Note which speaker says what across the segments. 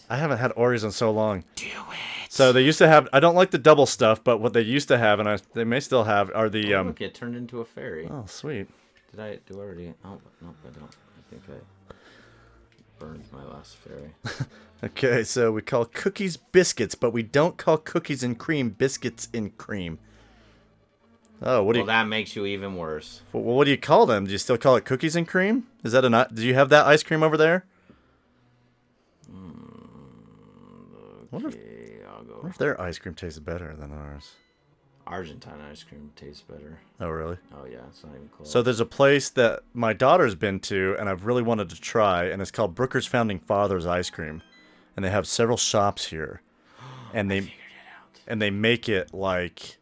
Speaker 1: I haven't had Oreos in so long.
Speaker 2: Do it.
Speaker 1: So they used to have. I don't like the double stuff, but what they used to have, and they may still have, are the.
Speaker 2: Look, it turned into a fairy.
Speaker 1: Oh, sweet.
Speaker 2: Did I do already? Oh, no, I don't. I think I burned my last fairy.
Speaker 1: Okay, so we call cookies biscuits, but we don't call cookies and cream biscuits in cream. Oh, what do you?
Speaker 2: Well, that makes you even worse.
Speaker 1: Well, what do you call them? Do you still call it cookies and cream? Is that a? Do you have that ice cream over there?
Speaker 2: Okay, I'll go.
Speaker 1: What if their ice cream tastes better than ours?
Speaker 2: Argentine ice cream tastes better.
Speaker 1: Oh, really?
Speaker 2: Oh, yeah, it's not even close.
Speaker 1: So there's a place that my daughter's been to, and I've really wanted to try, and it's called Brooker's Founding Fathers Ice Cream, and they have several shops here, and
Speaker 2: I figured it out.
Speaker 1: and they make it like,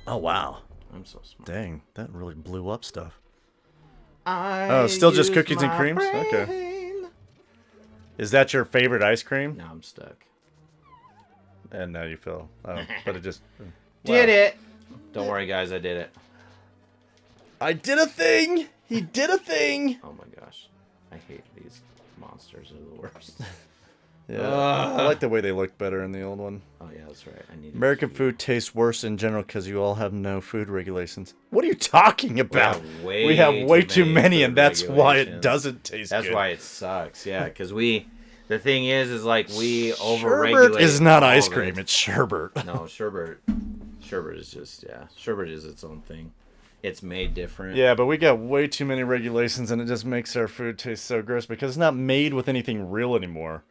Speaker 1: oh wow,
Speaker 2: I'm so smart.
Speaker 1: dang, that really blew up stuff.
Speaker 2: Oh,
Speaker 1: still just cookies and creams? Okay. Is that your favorite ice cream?
Speaker 2: Now I'm stuck.
Speaker 1: And now you feel, oh, but it just
Speaker 2: Did it! Don't worry, guys, I did it.
Speaker 1: I did a thing. He did a thing.
Speaker 2: Oh my gosh, I hate these monsters. Are the worst.
Speaker 1: Yeah, I like the way they look better in the old one.
Speaker 2: Oh yeah, that's right. I need
Speaker 1: American food tastes worse in general because you all have no food regulations. What are you talking about?
Speaker 2: We
Speaker 1: We have way too many,
Speaker 2: food
Speaker 1: and that's why it
Speaker 2: regulations.
Speaker 1: doesn't taste good.
Speaker 2: That's why it sucks. Yeah, because the thing is like we
Speaker 1: Sherbet
Speaker 2: overregulate.
Speaker 1: is not
Speaker 2: all
Speaker 1: ice
Speaker 2: of
Speaker 1: cream.
Speaker 2: it.
Speaker 1: It's sherbet.
Speaker 2: No, sherbet is just sherbet is its own thing. It's made different.
Speaker 1: Yeah, but we got way too many regulations, and it just makes our food taste so gross because it's not made with anything real anymore.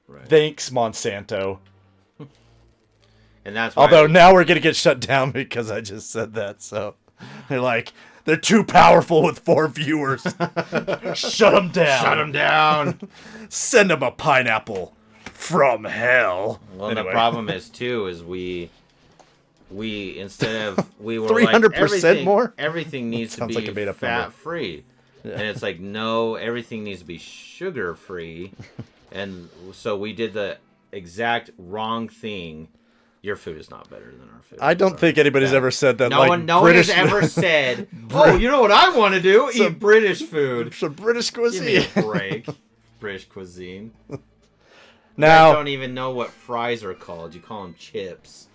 Speaker 2: Right.
Speaker 1: Thanks, Monsanto.
Speaker 2: And that's why
Speaker 1: Although now we're gonna get shut down because I just said that. So they're like, they're too powerful with 4 viewers. Shut them down.
Speaker 2: shut them down.
Speaker 1: Send them a pineapple from hell.
Speaker 2: Well,
Speaker 1: Anyway.
Speaker 2: the problem is too is we instead of we were
Speaker 1: 300% more?
Speaker 2: Everything needs to
Speaker 1: Sounds
Speaker 2: be
Speaker 1: like a made-up number.
Speaker 2: fat free, and it's like no, everything needs to be sugar free, and so we did the exact wrong thing. Your food is not better than our food.
Speaker 1: I don't think anybody's ever said that.
Speaker 2: No
Speaker 1: like,
Speaker 2: one
Speaker 1: British
Speaker 2: has ever said, "Oh, you know what I want to do? Eat British food."
Speaker 1: some British
Speaker 2: Give me
Speaker 1: cuisine.
Speaker 2: a break. British cuisine. I
Speaker 1: Now,
Speaker 2: don't even know what fries are called. You call them chips.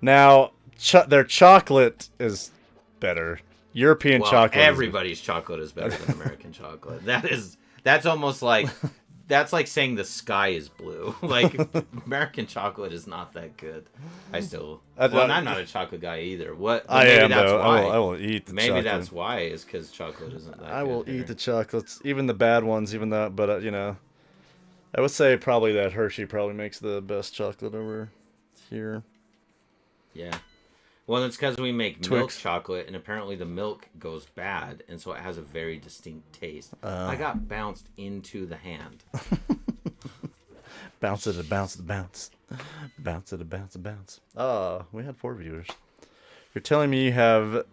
Speaker 1: their chocolate is better. European
Speaker 2: Well,
Speaker 1: chocolate.
Speaker 2: everybody's chocolate is better than American chocolate. That's almost like that's like saying the sky is blue. Like American chocolate is not that good. I'm not a chocolate guy either. What?
Speaker 1: I
Speaker 2: maybe
Speaker 1: am
Speaker 2: that's
Speaker 1: though.
Speaker 2: why.
Speaker 1: I will eat the
Speaker 2: Maybe
Speaker 1: chocolate.
Speaker 2: that's why is because chocolate isn't that.
Speaker 1: I will
Speaker 2: good
Speaker 1: eat
Speaker 2: here.
Speaker 1: the chocolates, even the bad ones, even though. But I would say probably that Hershey probably makes the best chocolate over here.
Speaker 2: Yeah. Well, it's because we make milk
Speaker 1: Twix.
Speaker 2: chocolate, and apparently the milk goes bad, and so it has a very distinct taste. I got bounced into the hand.
Speaker 1: Bounce it, bounce it, bounce. Bounce it, bounce it, bounce. We had 4 viewers. You're telling me you have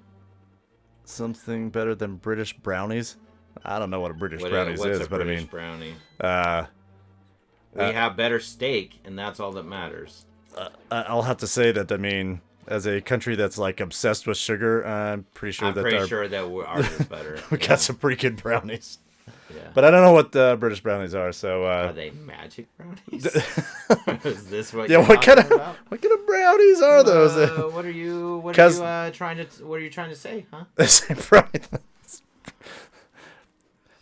Speaker 1: something better than British brownies? I don't know what a British brownies
Speaker 2: What's
Speaker 1: is,
Speaker 2: a
Speaker 1: but
Speaker 2: British
Speaker 1: I mean,
Speaker 2: brownie? We have better steak, and that's all that matters.
Speaker 1: I'll have to say that, I mean, as a country that's like obsessed with sugar, I'm pretty sure
Speaker 2: I'm
Speaker 1: that
Speaker 2: pretty sure that ours is better.
Speaker 1: we got some pretty good brownies.
Speaker 2: Yeah.
Speaker 1: But I don't know what British brownies are, so
Speaker 2: Are they magic brownies? Is this what?
Speaker 1: yeah,
Speaker 2: You're
Speaker 1: what kind
Speaker 2: talking
Speaker 1: of
Speaker 2: about?
Speaker 1: what kind of brownies are those?
Speaker 2: What are you? What are
Speaker 1: 'Cause-
Speaker 2: you trying to? What are you trying to say, huh?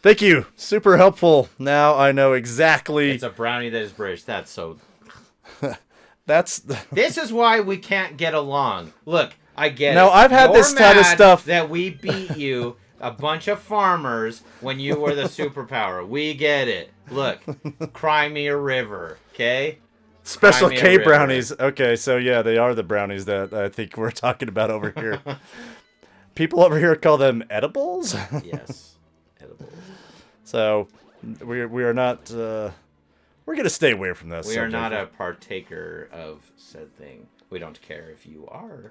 Speaker 1: Thank you, super helpful. Now I know exactly.
Speaker 2: It's a brownie that is British. That's so.
Speaker 1: That's
Speaker 2: This is why we can't get along. Look, I get it.
Speaker 1: No, I've had
Speaker 2: You're
Speaker 1: this kind of
Speaker 2: mad
Speaker 1: stuff.
Speaker 2: that we beat you, a bunch of farmers, when you were the superpower. We get it. Look, cry me a river, okay?
Speaker 1: special
Speaker 2: Cry me a
Speaker 1: K
Speaker 2: river.
Speaker 1: brownies. Okay, so yeah, they are the brownies that I think we're talking about over here. People over here call them edibles.
Speaker 2: Yes, edibles.
Speaker 1: So we are not. We're gonna stay away from this.
Speaker 2: We are not
Speaker 1: subject.
Speaker 2: a partaker of said thing. We don't care if you are.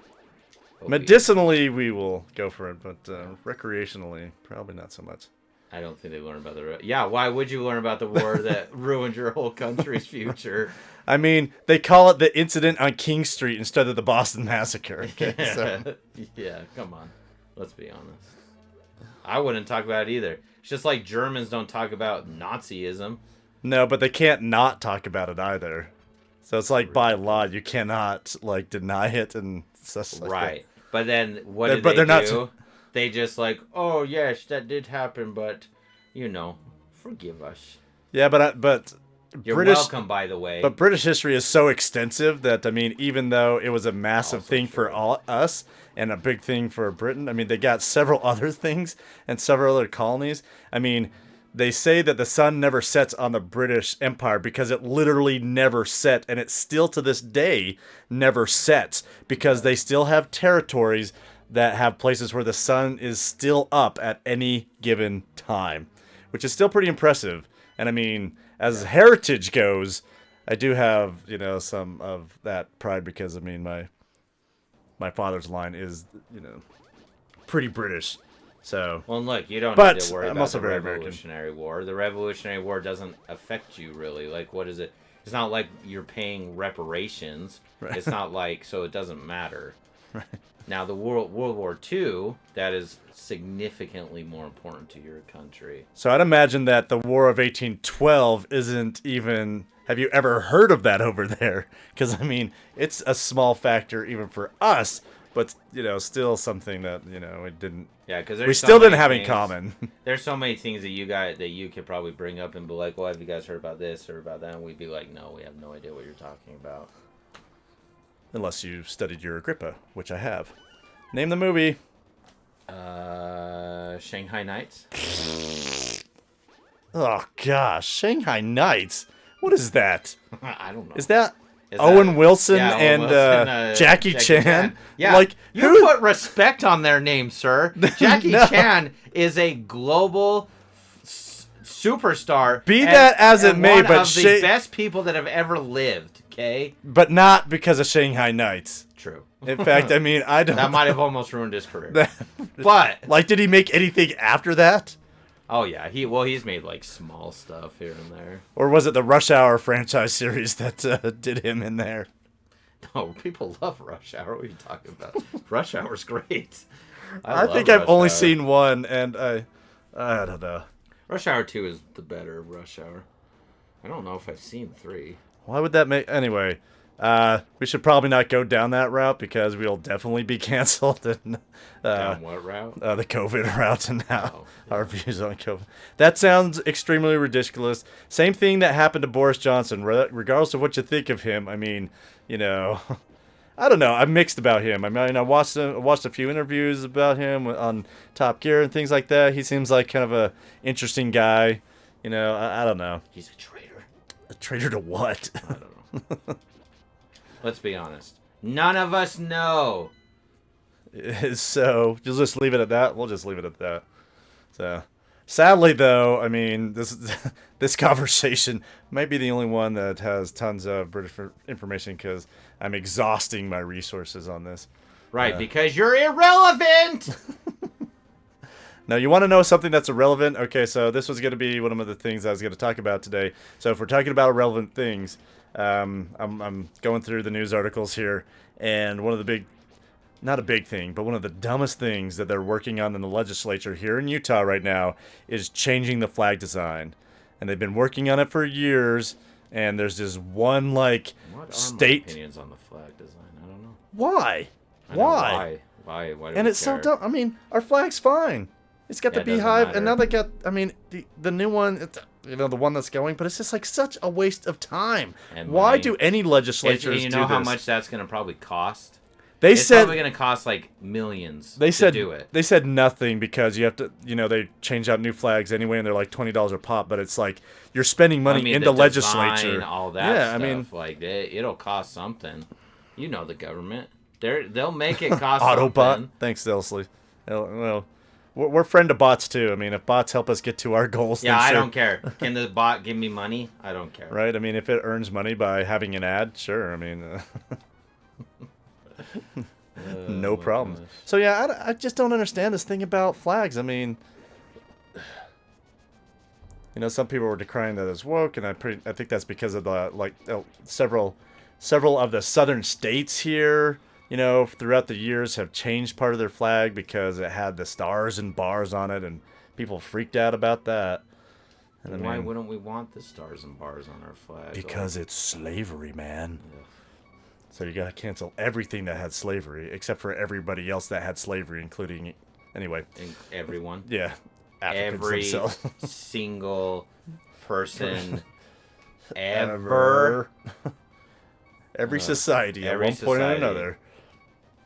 Speaker 2: but we-
Speaker 1: Medicinally, we will go for it, but recreationally, probably not so much.
Speaker 2: I don't think they learn about the. Yeah, why would you learn about the war that ruined your whole country's future?
Speaker 1: I mean, they call it the incident on King Street instead of the Boston Massacre. Okay, so.
Speaker 2: Yeah, come on. Let's be honest. I wouldn't talk about it either. It's just like Germans don't talk about Nazism.
Speaker 1: No, but they can't not talk about it either. So it's like by law, you cannot like deny it and such like
Speaker 2: Right.
Speaker 1: that.
Speaker 2: But then what do
Speaker 1: But
Speaker 2: they
Speaker 1: they're not.
Speaker 2: do? They just like, oh yes, that did happen, but forgive us.
Speaker 1: Yeah, but
Speaker 2: You're
Speaker 1: British.
Speaker 2: welcome, by the way.
Speaker 1: But British history is so extensive that I mean, even though it was a massive
Speaker 2: Also
Speaker 1: thing
Speaker 2: true.
Speaker 1: for all us and a big thing for Britain, I mean, they got several other things and several other colonies. I mean, they say that the sun never sets on the British Empire because it literally never set, and it still to this day never sets because they still have territories that have places where the sun is still up at any given time, which is still pretty impressive. And I mean, as heritage goes, I do have, some of that pride because I mean my father's line is, pretty British. So
Speaker 2: well, look, you don't
Speaker 1: But
Speaker 2: need to worry
Speaker 1: I'm
Speaker 2: about
Speaker 1: also
Speaker 2: the
Speaker 1: very American.
Speaker 2: Revolutionary War. The Revolutionary War doesn't affect you really. Like, what is it? It's not like you're paying reparations.
Speaker 1: Right.
Speaker 2: It's not like, so it doesn't matter.
Speaker 1: Right.
Speaker 2: Now, the World War II, that is significantly more important to your country.
Speaker 1: So I'd imagine that the War of 1812 isn't even. Have you ever heard of that over there? Because I mean, it's a small factor even for us, but still something that we didn't.
Speaker 2: Yeah, because
Speaker 1: We still didn't have in common.
Speaker 2: There's so many things that you could probably bring up and be like, well, have you guys heard about this or about that? And we'd be like, no, we have no idea what you're talking about.
Speaker 1: Unless you studied your Agrippa, which I have. Name the movie.
Speaker 2: Shanghai Nights.
Speaker 1: Oh gosh, Shanghai Nights. What is that?
Speaker 2: I don't know.
Speaker 1: Is that
Speaker 2: Is
Speaker 1: Owen
Speaker 2: that-
Speaker 1: Wilson
Speaker 2: yeah, Owen
Speaker 1: and
Speaker 2: Wilson,
Speaker 1: Jackie Chan?
Speaker 2: Yeah,
Speaker 1: Like
Speaker 2: you
Speaker 1: who?
Speaker 2: put respect on their name, sir. Jackie
Speaker 1: No.
Speaker 2: Chan is a global superstar.
Speaker 1: Be
Speaker 2: and-
Speaker 1: that as it
Speaker 2: and
Speaker 1: may,
Speaker 2: one
Speaker 1: but
Speaker 2: of the best people that have ever lived. Okay,
Speaker 1: But not because of Shanghai Nights.
Speaker 2: true.
Speaker 1: In fact, I mean, I don't.
Speaker 2: That might have almost ruined his career. But
Speaker 1: Like, did he make anything after that?
Speaker 2: oh yeah, he's made like small stuff here and there.
Speaker 1: Or was it the Rush Hour franchise series that did him in there?
Speaker 2: No, people love Rush Hour. What are you talking about? Rush Hour's great.
Speaker 1: I
Speaker 2: love
Speaker 1: think I've
Speaker 2: Rush
Speaker 1: only
Speaker 2: Hour.
Speaker 1: seen one, and I don't know.
Speaker 2: Rush Hour 2 is the better Rush Hour. I don't know if I've seen 3.
Speaker 1: Why would that make... Anyway, we should probably not go down that route because we'll definitely be canceled. And,
Speaker 2: Down what route?
Speaker 1: the COVID route and now
Speaker 2: Oh,
Speaker 1: our views on COVID. That sounds extremely ridiculous. Same thing that happened to Boris Johnson. Regardless of what you think of him, I mean, I don't know. I'm mixed about him. I mean, I watched a few interviews about him on Top Gear and things like that. He seems like kind of a interesting guy. I don't know.
Speaker 2: He's a traitor.
Speaker 1: A traitor to what?
Speaker 2: I don't know. Let's be honest. None of us know.
Speaker 1: So you'll just leave it at that. We'll just leave it at that. So, sadly, though, I mean, this conversation might be the only one that has tons of British information because I'm exhausting my resources on this.
Speaker 2: Right, because you're irrelevant!
Speaker 1: Now, you want to know something that's irrelevant? Okay, so this was going to be one of the things I was going to talk about today. So if we're talking about irrelevant things, I'm going through the news articles here, and one of the big, not a big thing, but one of the dumbest things that they're working on in the legislature here in Utah right now is changing the flag design. And they've been working on it for years, and there's this one, like,
Speaker 2: What are
Speaker 1: state...
Speaker 2: my opinions on the flag design? I don't know.
Speaker 1: Why?
Speaker 2: I know
Speaker 1: Why?
Speaker 2: Why do
Speaker 1: And
Speaker 2: we
Speaker 1: it's so
Speaker 2: care?
Speaker 1: dumb. I mean, our flag's fine. It's got
Speaker 2: Yeah,
Speaker 1: the
Speaker 2: it doesn't
Speaker 1: beehive,
Speaker 2: matter.
Speaker 1: and now they got, I mean, the new one, it's, the one that's going, but it's just like such a waste of time.
Speaker 2: And
Speaker 1: Why
Speaker 2: money.
Speaker 1: do any legislatures
Speaker 2: And you know
Speaker 1: do
Speaker 2: how
Speaker 1: this?
Speaker 2: much that's going to probably cost?
Speaker 1: They
Speaker 2: It's
Speaker 1: said
Speaker 2: probably going to cost like millions
Speaker 1: they
Speaker 2: to
Speaker 1: said
Speaker 2: do it.
Speaker 1: they said nothing because you have to, they change out new flags anyway, and they're like $20 a pop. But it's like you're spending money
Speaker 2: I mean,
Speaker 1: in
Speaker 2: the
Speaker 1: the legislature,
Speaker 2: design, all that
Speaker 1: Yeah,
Speaker 2: stuff.
Speaker 1: I mean,
Speaker 2: Like it'll cost something. You know the government. They'll make it cost
Speaker 1: Autobot.
Speaker 2: something.
Speaker 1: Thanks, Elsley. Well, we're friend of bots too. I mean, if bots help us get to our goals,
Speaker 2: Yeah,
Speaker 1: then
Speaker 2: I
Speaker 1: sure.
Speaker 2: don't care. Can the bot give me money? I don't care.
Speaker 1: Right? I mean, if it earns money by having an ad, sure. I mean, no
Speaker 2: my
Speaker 1: problem.
Speaker 2: gosh.
Speaker 1: So yeah, I just don't understand this thing about flags. I mean, some people were decrying that as woke, and I think that's because of the several of the southern states here, throughout the years have changed part of their flag because it had the stars and bars on it, and people freaked out about that. And
Speaker 2: Why wouldn't we want the stars and bars on our flag?
Speaker 1: Because it's slavery, man.
Speaker 2: Ugh.
Speaker 1: So you gotta cancel everything that had slavery, except for everybody else that had slavery, including, anyway.
Speaker 2: Everyone.
Speaker 1: Yeah, Africans
Speaker 2: Every
Speaker 1: themselves.
Speaker 2: single person ever.
Speaker 1: Every society
Speaker 2: every
Speaker 1: at one point or
Speaker 2: society.
Speaker 1: another.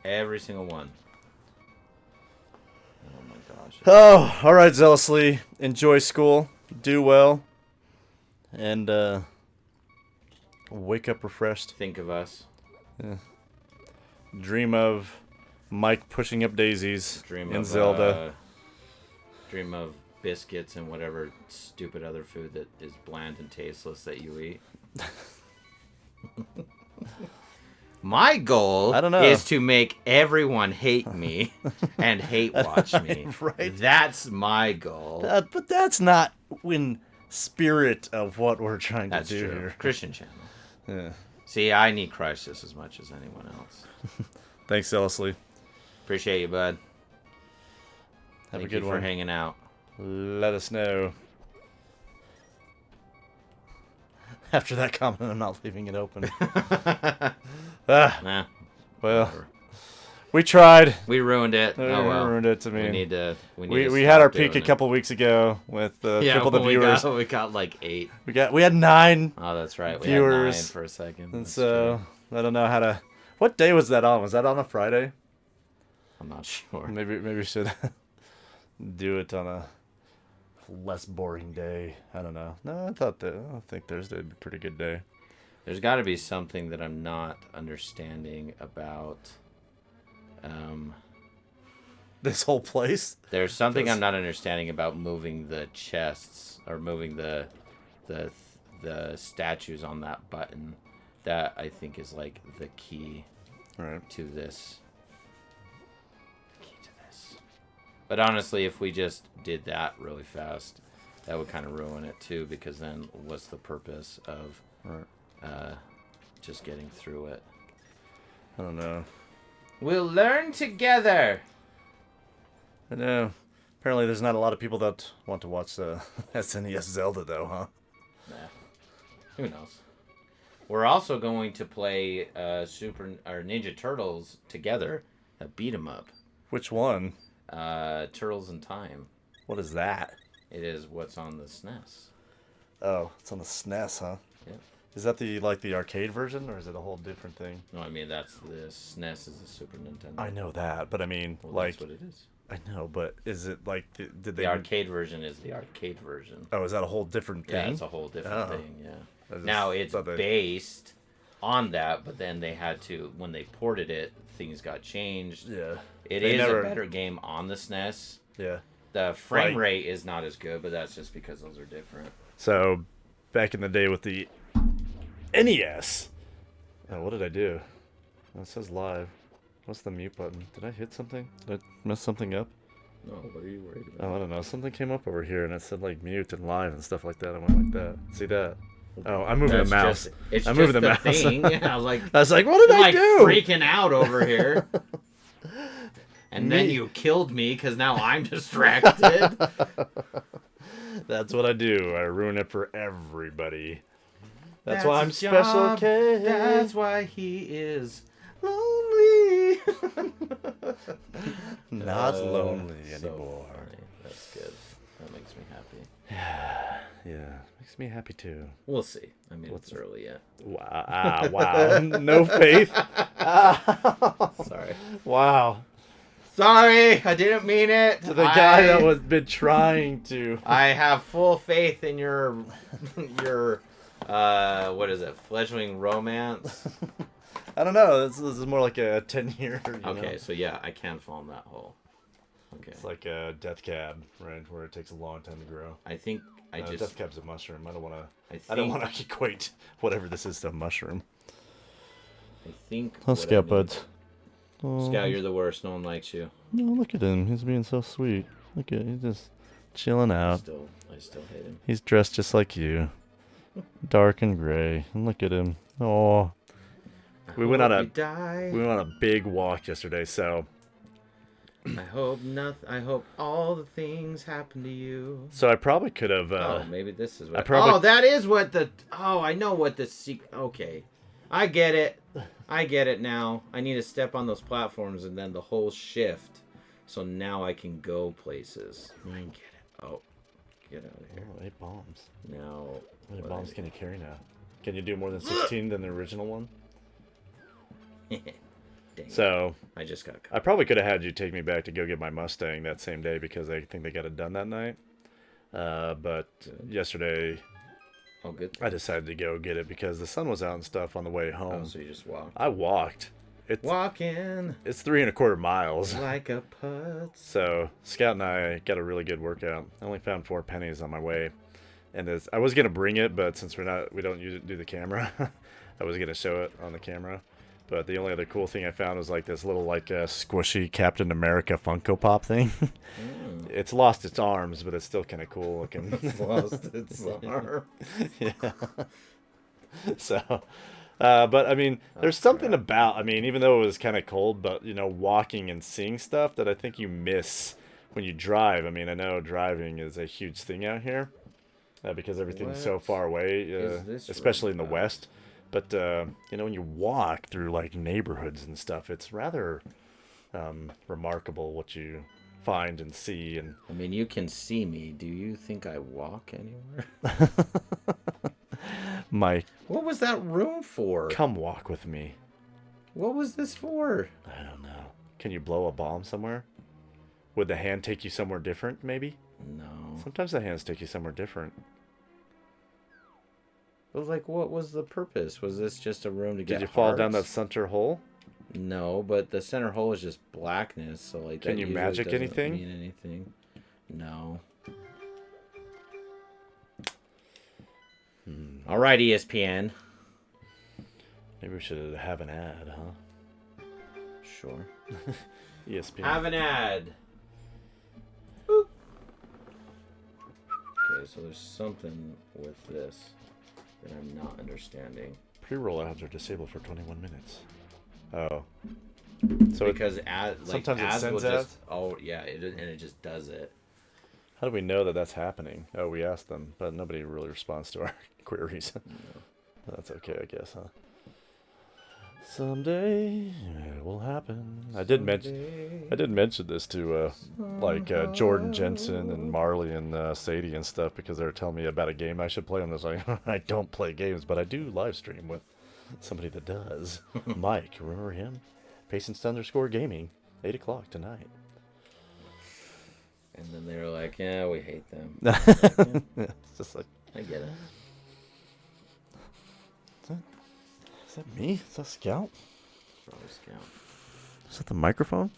Speaker 2: Every single one. Oh my gosh.
Speaker 1: Oh, all right, Zealously. Enjoy school. Do well. And wake up refreshed.
Speaker 2: Think of us.
Speaker 1: Dream of Mike pushing up daisies
Speaker 2: Dream
Speaker 1: in
Speaker 2: of
Speaker 1: Zelda.
Speaker 2: Dream of biscuits and whatever stupid other food that is bland and tasteless that you eat. My goal
Speaker 1: I don't know.
Speaker 2: is to make everyone hate me and hate watch me.
Speaker 1: Right.
Speaker 2: That's my goal.
Speaker 1: But that's not in spirit of what we're trying to
Speaker 2: That's
Speaker 1: do
Speaker 2: true.
Speaker 1: here.
Speaker 2: Christian channel.
Speaker 1: Yeah.
Speaker 2: See, I need Christ just as much as anyone else.
Speaker 1: Thanks, Zealously.
Speaker 2: Appreciate you, bud.
Speaker 1: Have
Speaker 2: Thank
Speaker 1: a good
Speaker 2: you
Speaker 1: one.
Speaker 2: for hanging out.
Speaker 1: Let us know. After that comment, I'm not leaving it open.
Speaker 2: Nah,
Speaker 1: Well,
Speaker 2: whatever.
Speaker 1: we tried.
Speaker 2: We ruined it.
Speaker 1: We
Speaker 2: Oh well.
Speaker 1: ruined it to me.
Speaker 2: We need to.
Speaker 1: We had our peak a couple weeks ago with triple the
Speaker 2: but
Speaker 1: viewers.
Speaker 2: We got like 8.
Speaker 1: We had 9,
Speaker 2: Oh, that's right. We
Speaker 1: viewers.
Speaker 2: had 9 for a second.
Speaker 1: and
Speaker 2: That's
Speaker 1: so
Speaker 2: true.
Speaker 1: I don't know how to. What day was that on? Was that on a Friday?
Speaker 2: I'm not sure.
Speaker 1: Maybe we should do it on a less boring day. I don't know. No, I think Thursday would be a pretty good day.
Speaker 2: There's got to be something that I'm not understanding about.
Speaker 1: This whole place.
Speaker 2: There's something I'm not understanding about moving the chests or moving the statues on that button. That I think is like the key
Speaker 1: Right.
Speaker 2: to this. But honestly, if we just did that really fast, that would kind of ruin it too. Because then, what's the purpose of
Speaker 1: Right.
Speaker 2: just getting through it?
Speaker 1: I don't know.
Speaker 2: We'll learn together.
Speaker 1: I know. Apparently, there's not a lot of people that want to watch SNES Zelda, though, huh?
Speaker 2: Nah. Who knows? We're also going to play Ninja Turtles together. A beat 'em up.
Speaker 1: Which one?
Speaker 2: Turtles in Time.
Speaker 1: What is that?
Speaker 2: It is what's on the SNES.
Speaker 1: Oh, it's on the SNES, huh?
Speaker 2: Yeah.
Speaker 1: Is that the arcade version, or is it a whole different thing?
Speaker 2: No, I mean that's the SNES is the Super Nintendo.
Speaker 1: I know that, but I mean,
Speaker 2: Well, that's what it is.
Speaker 1: I know, but is it like, did they?
Speaker 2: The arcade version is the arcade version.
Speaker 1: Oh, is that a whole different thing?
Speaker 2: Yeah, it's a whole different thing.
Speaker 1: I
Speaker 2: Yeah.
Speaker 1: just
Speaker 2: Now it's
Speaker 1: thought they-
Speaker 2: based on that, but then they had to when they ported it, things got changed.
Speaker 1: Yeah.
Speaker 2: It
Speaker 1: They
Speaker 2: is
Speaker 1: never-
Speaker 2: a better game on the SNES.
Speaker 1: Yeah.
Speaker 2: The frame
Speaker 1: Like-
Speaker 2: rate is not as good, but that's just because those are different.
Speaker 1: So, back in the day with the NES. Oh, what did I do? Oh, it says live. What's the mute button? Did I hit something? Did I mess something up?
Speaker 2: No, what are you worried about?
Speaker 1: Oh, I don't know. Something came up over here and it said like mute and live and stuff like that. I went like that. See that? Oh, I'm moving the mouse.
Speaker 2: It's
Speaker 1: I'm
Speaker 2: just
Speaker 1: moving
Speaker 2: the
Speaker 1: the mouse.
Speaker 2: thing. I was like,
Speaker 1: I was like, what did I
Speaker 2: like
Speaker 1: do?
Speaker 2: freaking out over here. And then
Speaker 1: Me.
Speaker 2: you killed me because now I'm distracted.
Speaker 1: That's what I do. I ruin it for everybody. That's
Speaker 2: That's
Speaker 1: why I'm
Speaker 2: his
Speaker 1: special,
Speaker 2: job.
Speaker 1: K.
Speaker 2: That's why he is lonely.
Speaker 1: Not lonely
Speaker 2: So
Speaker 1: anymore.
Speaker 2: funny. That's good. That makes me happy.
Speaker 1: Yeah, makes me happy too.
Speaker 2: We'll see. I mean, it's early yet.
Speaker 1: Wow, wow. No faith.
Speaker 2: Sorry.
Speaker 1: Wow.
Speaker 2: Sorry, I didn't mean it.
Speaker 1: To the guy that was been trying to.
Speaker 2: I have full faith in your what is it? Fledgling romance.
Speaker 1: I don't know. This is more like a 10-year.
Speaker 2: Okay, so yeah, I can fall in that hole. Okay.
Speaker 1: It's like a death cab, right? Where it takes a long time to grow.
Speaker 2: I think I
Speaker 1: Death
Speaker 2: just
Speaker 1: cab's a mushroom. I don't want
Speaker 2: I
Speaker 1: to. I don't
Speaker 2: think-
Speaker 1: want to equate whatever this is to a mushroom.
Speaker 2: I think
Speaker 1: Oh,
Speaker 2: what I
Speaker 1: Scout
Speaker 2: need-
Speaker 1: buds. Oh,
Speaker 2: Scout, you're the worst. No one likes you.
Speaker 1: no, look at him. He's being so sweet. Look at he's just chilling
Speaker 2: I
Speaker 1: out.
Speaker 2: still hate him.
Speaker 1: He's dressed just like you, dark and gray. And look at him. Oh, we went on a
Speaker 2: die.
Speaker 1: big walk yesterday. So
Speaker 2: I hope all the things happen to you.
Speaker 1: So I probably could have.
Speaker 2: Oh, maybe this is what.
Speaker 1: probably.
Speaker 2: Oh, that is what the. Oh, I know what the. Okay, I get it. I get it now. I need to step on those platforms and then the whole shift, so now I can go places. I get it. Oh, get out of here.
Speaker 1: Oh, 8 bombs.
Speaker 2: Now.
Speaker 1: How many bombs can you carry now? Can you do more than 16 than the original one?
Speaker 2: Dang.
Speaker 1: So
Speaker 2: I just got.
Speaker 1: I probably could have had you take me back to go get my Mustang that same day because I think they got it done that night. But yesterday,
Speaker 2: Oh, good.
Speaker 1: I decided to go get it because the sun was out and stuff on the way home.
Speaker 2: Oh, so you just walked.
Speaker 1: I walked.
Speaker 2: Walking
Speaker 1: It's 3.25 miles.
Speaker 2: like a putz.
Speaker 1: So Scout and I got a really good workout. I only found 4 pennies on my way, and I was gonna bring it, but since we don't do the camera, I was gonna show it on the camera. But the only other cool thing I found was like this little squishy Captain America Funko Pop thing. It's lost its arms, but it's still kind of cool looking.
Speaker 2: It's lost its arm.
Speaker 1: Yeah. So, but I mean, there's something about, I mean, even though it was kind of cold, but walking and seeing stuff that I think you miss when you drive. I mean, I know driving is a huge thing out here because everything's so far away, especially in the West. But when you walk through like neighborhoods and stuff, it's rather remarkable what you find and see. And
Speaker 2: I mean, you can see me. Do you think I walk anywhere?
Speaker 1: Mike,
Speaker 2: what was that room for?
Speaker 1: come walk with me.
Speaker 2: What was this for?
Speaker 1: I don't know. Can you blow a bomb somewhere? Would the hand take you somewhere different, maybe?
Speaker 2: No.
Speaker 1: Sometimes the hands take you somewhere different.
Speaker 2: But like, what was the purpose? Was this just a room to get
Speaker 1: Did you fall down that
Speaker 2: hearts?
Speaker 1: center hole?
Speaker 2: No, but the center hole is just blackness, so like.
Speaker 1: Can
Speaker 2: that
Speaker 1: you
Speaker 2: usually
Speaker 1: magic
Speaker 2: doesn't
Speaker 1: anything?
Speaker 2: Mean anything? No. All right, ESPN.
Speaker 1: Maybe we should have an ad, huh?
Speaker 2: Sure.
Speaker 1: ESPN.
Speaker 2: Have an ad. Boop. Okay, so there's something with this that I'm not understanding.
Speaker 1: Pre-roll ads are disabled for 21 minutes. Oh. So
Speaker 2: Because
Speaker 1: sometimes it
Speaker 2: ads will
Speaker 1: sends
Speaker 2: just
Speaker 1: ads?
Speaker 2: and it just does it.
Speaker 1: how do we know that that's happening? Oh, we asked them, but nobody really responds to our queries. That's okay, I guess, huh? Someday it will happen. I did mention this to Jordan Jensen and Marley and Sadie and stuff because they were telling me about a game I should play. And I was like, I don't play games, but I do live stream with somebody that does. Mike, remember him? Patience_gaming, 8 o'clock tonight.
Speaker 2: And then they were like, yeah, we hate them.
Speaker 1: It's just like,
Speaker 2: I get it.
Speaker 1: is that me? Is that Scout?
Speaker 2: Probably Scout.
Speaker 1: Is that the microphone?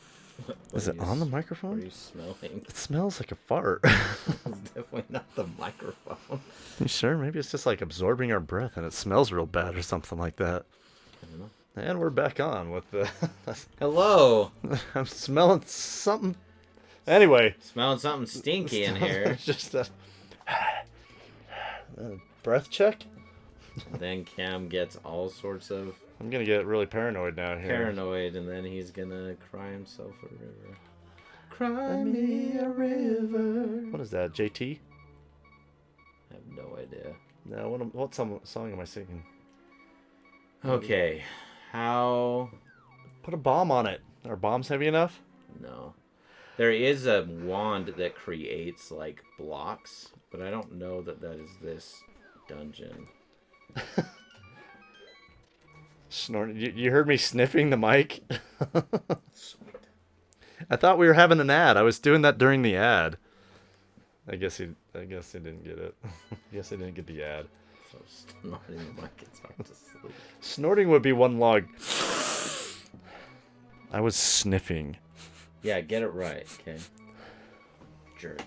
Speaker 2: What
Speaker 1: Is
Speaker 2: are
Speaker 1: it
Speaker 2: you
Speaker 1: on the
Speaker 2: What are
Speaker 1: microphone?
Speaker 2: you smelling?
Speaker 1: It smells like a fart.
Speaker 2: It's definitely not the microphone.
Speaker 1: You sure? Maybe it's just like absorbing our breath and it smells real bad or something like that.
Speaker 2: I don't know.
Speaker 1: And we're back on with the...
Speaker 2: Hello.
Speaker 1: I'm smelling something. Anyway.
Speaker 2: Smelling something stinky in here.
Speaker 1: Just a breath check.
Speaker 2: Then Cam gets all sorts of
Speaker 1: I'm going to get really paranoid now here.
Speaker 2: paranoid, and then he's gonna cry himself a river. Cry me a river.
Speaker 1: What is that, JT?
Speaker 2: I have no idea.
Speaker 1: No, what song am I singing?
Speaker 2: Okay, how?
Speaker 1: Put a bomb on it. Are bombs heavy enough?
Speaker 2: No. There is a wand that creates like blocks, but I don't know that is this dungeon.
Speaker 1: Snorting. You heard me sniffing the mic?
Speaker 2: Sweet.
Speaker 1: I thought we were having an ad. I was doing that during the ad. I guess he didn't get it. I guess he didn't get the ad.
Speaker 2: So snorting the mic, it's hard to sleep.
Speaker 1: Snorting would be one log. I was sniffing.
Speaker 2: Yeah, get it right, okay? Jerk.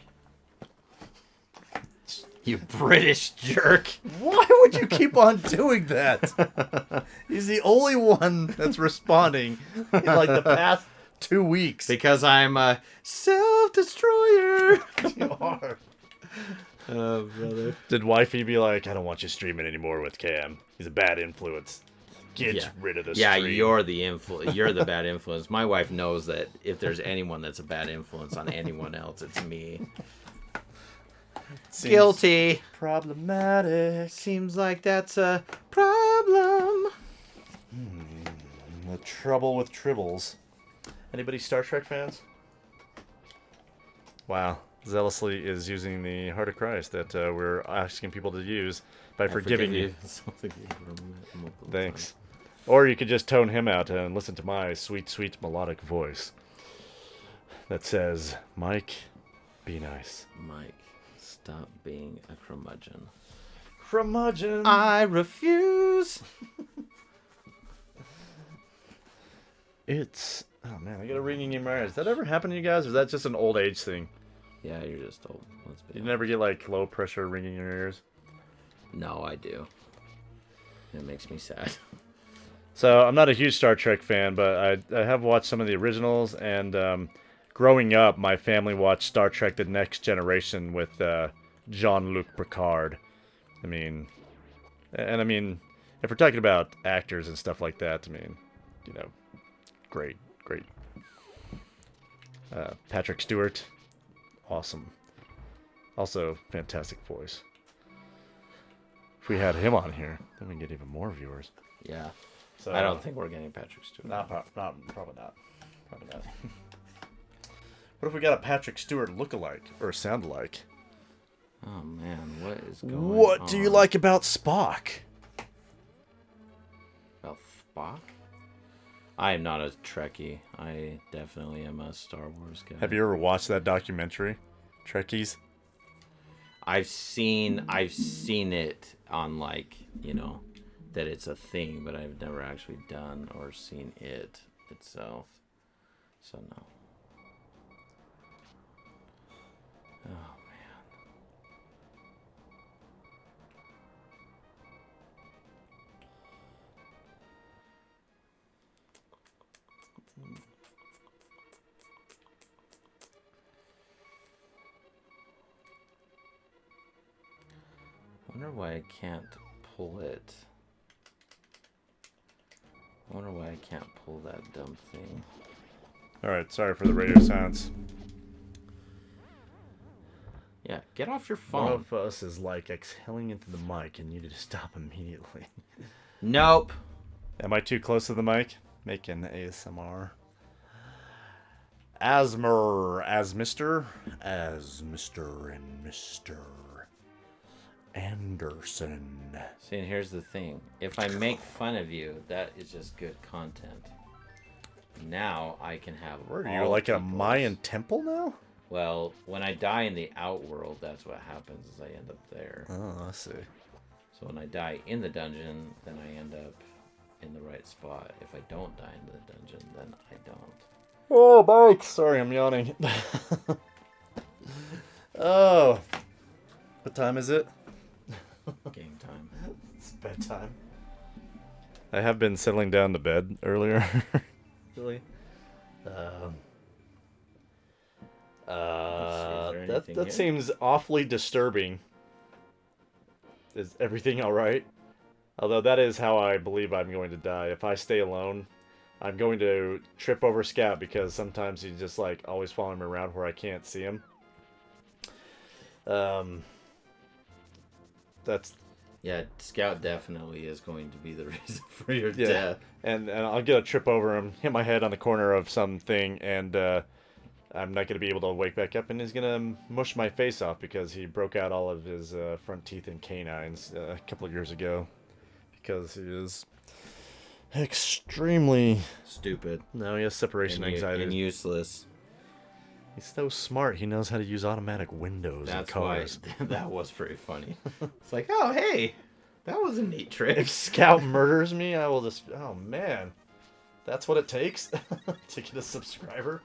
Speaker 2: You British jerk.
Speaker 1: Why would you keep on doing that? He's the only one that's responding in like the past 2 weeks.
Speaker 2: Because I'm a self-destroyer.
Speaker 1: You are.
Speaker 2: Oh, brother.
Speaker 1: Did wifey be like, I don't want you streaming anymore with Cam. He's a bad influence. Get rid of the
Speaker 2: Yeah,
Speaker 1: stream.
Speaker 2: you're the bad influence. My wife knows that if there's anyone that's a bad influence on anyone else, it's me.
Speaker 1: Seems
Speaker 2: Guilty.
Speaker 1: problematic.
Speaker 2: Seems like that's a problem.
Speaker 1: The trouble with tribbles. Anybody Star Trek fans? Wow. Zealously is using the Heart of Christ that we're asking people to use by forgiving you. Thanks. Or you could just tone him out and listen to my sweet, sweet melodic voice that says, Mike, be nice.
Speaker 2: Mike, stop being a curmudgeon.
Speaker 1: Curmudgeon.
Speaker 2: I refuse.
Speaker 1: Oh man, I got a ringing in my ears. Does that ever happen to you guys, or is that just an old age thing?
Speaker 2: Yeah, you're just old. Let's be
Speaker 1: You never get like low pressure ringing in your ears?
Speaker 2: No, I do. It makes me sad.
Speaker 1: So I'm not a huge Star Trek fan, but I have watched some of the originals, and growing up, my family watched Star Trek: The Next Generation with Jean-Luc Picard. I mean, if we're talking about actors and stuff like that, great. Patrick Stewart, awesome. Also, fantastic voice. If we had him on here, then we can get even more viewers.
Speaker 2: Yeah.
Speaker 1: So
Speaker 2: I don't think we're getting Patrick Stewart.
Speaker 1: probably not. Probably not. What if we got a Patrick Stewart look-alike or sound-alike?
Speaker 2: Oh man, what is going on?
Speaker 1: What do you like about Spock?
Speaker 2: About Spock? I am not a Trekkie. I definitely am a Star Wars guy.
Speaker 1: Have you ever watched that documentary, Trekkies?
Speaker 2: I've seen it on that it's a thing, but I've never actually done or seen it itself. So no. Oh man. I wonder why I can't pull it. I wonder why I can't pull that dumb thing.
Speaker 1: Alright, sorry for the radio silence.
Speaker 2: Yeah, get off your
Speaker 1: One
Speaker 2: phone.
Speaker 1: of us is like exhaling into the mic and you need to stop immediately.
Speaker 2: Nope.
Speaker 1: Am I too close to the mic? Making ASMR. As Mr. and Mr. Anderson.
Speaker 2: See, and here's the thing. If I make fun of you, that is just good content. Now I can have.
Speaker 1: Where are you, like a Mayan temple now?
Speaker 2: Well, when I die in the outworld, that's what happens. Is I end up there.
Speaker 1: Oh, I see.
Speaker 2: So when I die in the dungeon, then I end up in the right spot. If I don't die in the dungeon, then I don't.
Speaker 1: Oh, Mike! Sorry, I'm yawning. Oh. What time is it?
Speaker 2: Game time.
Speaker 1: It's bedtime. I have been settling down to bed earlier. Really? That seems awfully disturbing. Is everything alright? Although that is how I believe I'm going to die. If I stay alone, I'm going to trip over Scout because sometimes he's just like always following me around where I can't see him.
Speaker 2: Yeah, Scout definitely is going to be the reason for your death.
Speaker 1: And I'll get a trip over him, hit my head on the corner of something, and I'm not going to be able to wake back up, and he's going to mush my face off because he broke out all of his front teeth and canines a couple of years ago because he is extremely
Speaker 2: stupid.
Speaker 1: No, he has separation anxiety.
Speaker 2: And useless.
Speaker 1: He's so smart. He knows how to use automatic windows and cars.
Speaker 2: Why that was pretty funny. It's like, oh, hey, that was a neat trick.
Speaker 1: If Scout murders me, I will just... Oh, man. That's what it takes to get a subscriber?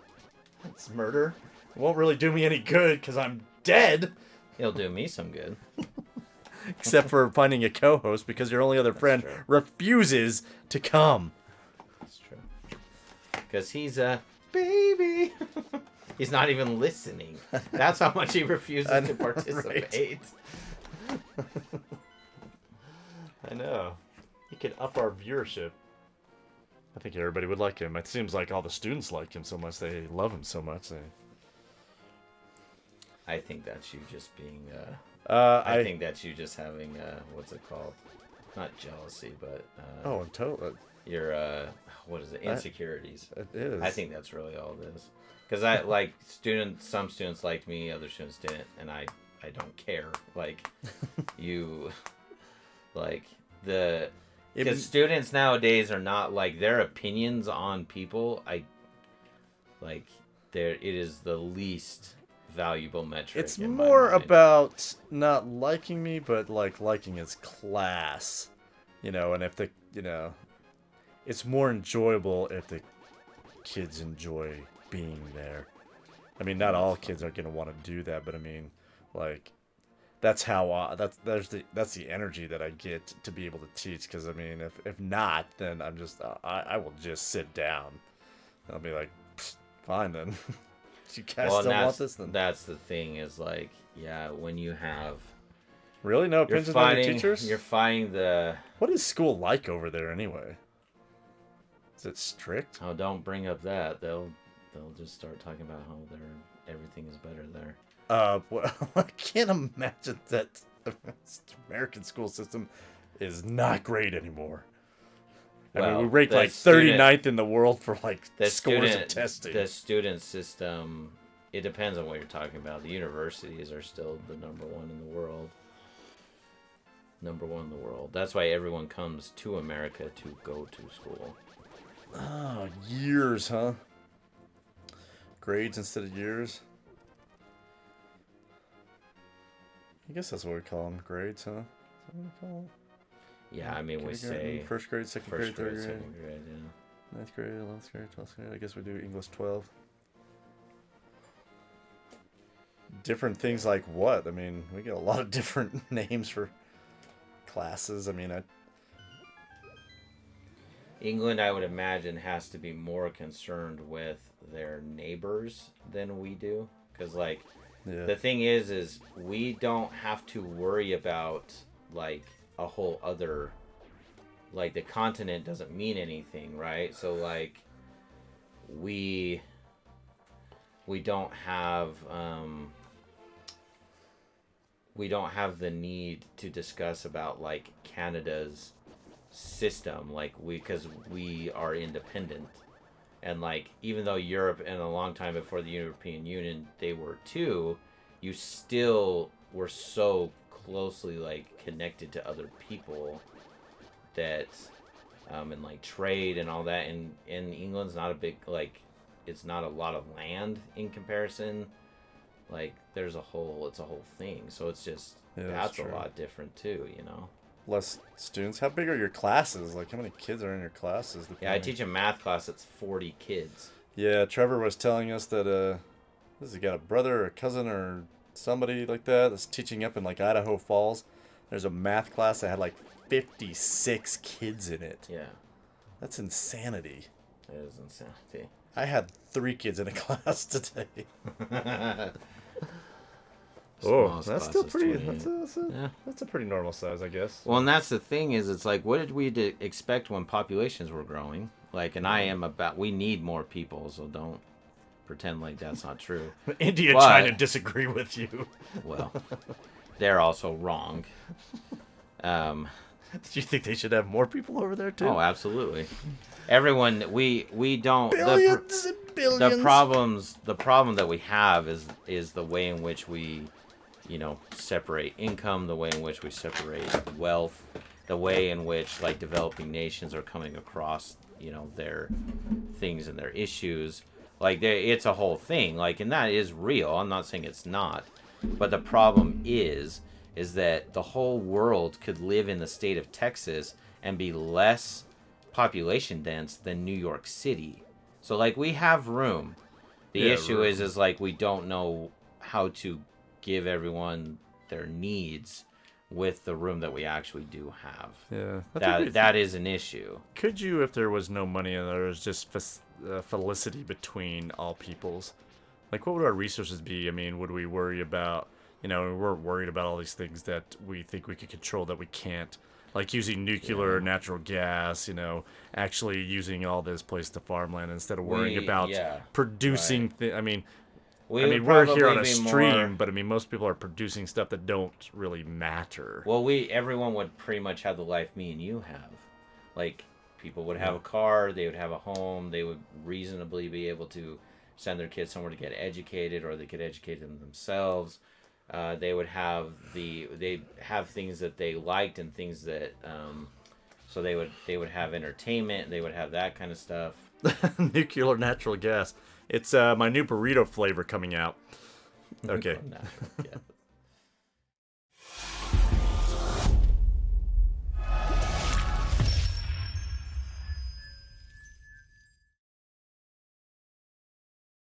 Speaker 1: It's murder. It won't really do me any good because I'm dead.
Speaker 2: It'll do me some good.
Speaker 1: Except for finding a co-host because your only other friend refuses to come.
Speaker 2: That's true. Because he's a baby. He's not even listening. That's how much he refuses to participate.
Speaker 1: I know. He could up our viewership, I think everybody would like him. It seems like all the students like him so much. They love him so much.
Speaker 2: I think that's you just being.
Speaker 1: I
Speaker 2: think that's you just having. What's it called? Not jealousy, but.
Speaker 1: Oh, totally.
Speaker 2: Your what is it? Insecurities.
Speaker 1: It is.
Speaker 2: I think that's really all it is. Because I like students. Some students liked me, other students didn't, and I don't care. Like you, like the. Because students nowadays are not like their opinions on people. It is the least valuable metric.
Speaker 1: It's more about not liking me, but like liking his class, and if it's more enjoyable if the kids enjoy being there. I mean, not all kids are gonna want to do that, but I mean, like. That's how that's the energy that I get to be able to teach. Because I mean, if not, then I'm just I will just sit down. I'll be like, fine then. You guys still want this then?
Speaker 2: That's the thing is like, yeah, when you have
Speaker 1: really no opinions on your teachers.
Speaker 2: You're fighting the.
Speaker 1: What is school like over there anyway? Is it strict?
Speaker 2: Oh, don't bring up that. They'll just start talking about how everything is better there.
Speaker 1: Well, I can't imagine that the American school system is not great anymore. I mean, we rank like 39th in the world for like scores of testing.
Speaker 2: The student system, it depends on what you're talking about. The universities are still the number one in the world. Number one in the world. That's why everyone comes to America to go to school.
Speaker 1: Oh, years, huh? Grades instead of years? I guess that's what we call them, grades, huh? Is that what we call them?
Speaker 2: Yeah, I mean, we say...
Speaker 1: First grade, second grade, third grade.
Speaker 2: Second grade, yeah.
Speaker 1: 9th grade, 11th grade, 12th grade. I guess we do English 12. Different things like what? I mean, we get a lot of different names for classes. I mean,
Speaker 2: England, I would imagine, has to be more concerned with their neighbors than we do. Because, like...
Speaker 1: Yeah.
Speaker 2: The thing is we don't have to worry about like a whole other, like the continent doesn't mean anything, right? So like we don't have the need to discuss about like Canada's system, like because we are independent. And, like, even though Europe, and a long time before the European Union, they were too, you still were so closely, like, connected to other people that, and, like, trade and all that. And England's not a big, like, it's not a lot of land in comparison. Like, it's a whole thing. So it's just, that's a lot different, too,
Speaker 1: Less students. How big are your classes? Like, how many kids are in your classes?
Speaker 2: Yeah, I teach a math class that's 40 kids.
Speaker 1: Yeah, Trevor was telling us that, he got a brother or a cousin or somebody like that's teaching up in, like, Idaho Falls. There's a math class that had, like, 56 kids in it.
Speaker 2: Yeah.
Speaker 1: That's insanity.
Speaker 2: It is insanity.
Speaker 1: I had 3 kids in a class today. Oh, that's still pretty. That's a pretty normal size, I guess.
Speaker 2: Well, and that's the thing is, it's like, what did we expect when populations were growing? Like, and we need more people, so don't pretend like that's not true.
Speaker 1: India, China disagree with you.
Speaker 2: Well, they're also wrong.
Speaker 1: Do you think they should have more people over there too?
Speaker 2: Oh, absolutely. Everyone, we don't.
Speaker 1: Billions and billions.
Speaker 2: The problem that we have is the way in which we, separate income, the way in which we separate wealth, the way in which like developing nations are coming across, their things and their issues. Like it's a whole thing. Like, and that is real. I'm not saying it's not, but the problem is that the whole world could live in the state of Texas and be less population dense than New York City. So like we have room. The issue is like we don't know how to give everyone their needs with the room that we actually do have.
Speaker 1: Yeah.
Speaker 2: That is an issue.
Speaker 1: Could you, if there was no money and there was just felicity between all peoples, like what would our resources be? I mean, would we worry about, we're worried about all these things that we think we could control that we can't. like using nuclear, natural gas, actually using all this place to farmland instead of worrying about producing.
Speaker 2: Right.
Speaker 1: I mean,
Speaker 2: Would
Speaker 1: we're here on
Speaker 2: probably
Speaker 1: a
Speaker 2: be
Speaker 1: stream,
Speaker 2: more.
Speaker 1: but most people are producing stuff that don't really matter.
Speaker 2: Well, everyone would pretty much have the life me and you have. Like, people would have a car, they would have a home, they would reasonably be able to send their kids somewhere to get educated, or they could educate them themselves. They would have things that they liked and things that so they would have entertainment, they would have that kind of stuff.
Speaker 1: Nuclear natural gas. It's my new burrito flavor coming out. Okay.